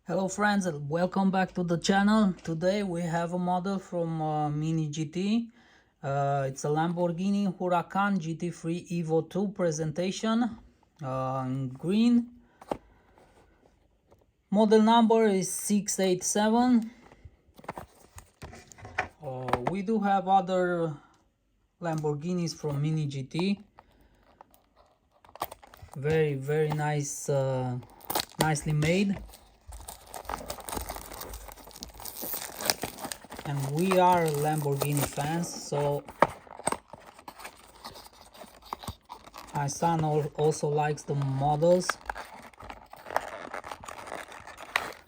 Hello friends and welcome back to the channel. Today we have a model from MiniGT. It's a Lamborghini Huracan GT3 EVO2 presentation in green. Model number is 687. We do have other Lamborghinis from MiniGT. Very nice, nicely made. And we are Lamborghini fans, so my son also likes the models.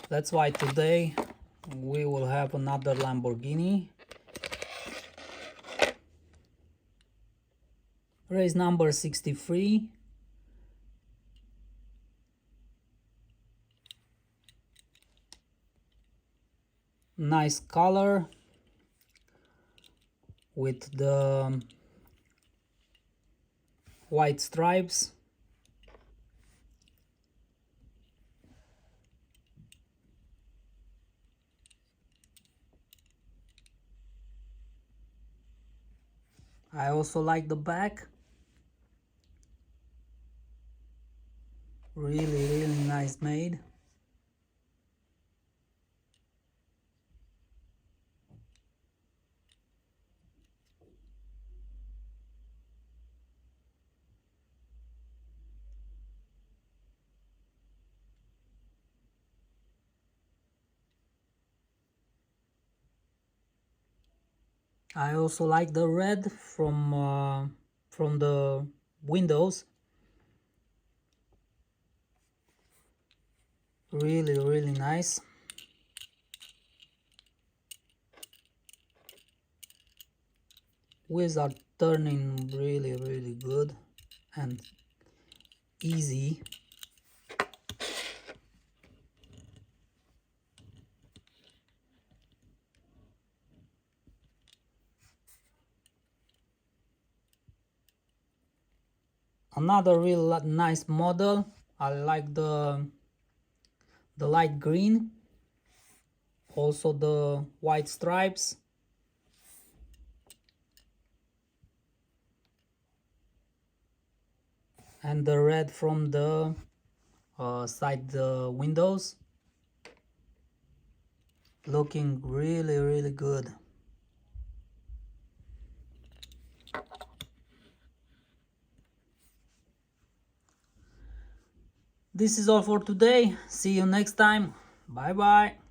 That's why today we will have another Lamborghini. Race number 63. Nice color with the white stripes. I also like the back. Really nice made. I also like the red from the windows. Really nice. Wheels are turning really good and easy. Another real nice model. I like the light green, also the white stripes, and the red from the side windows. Looking really good. This is all for today. See you next time. Bye bye.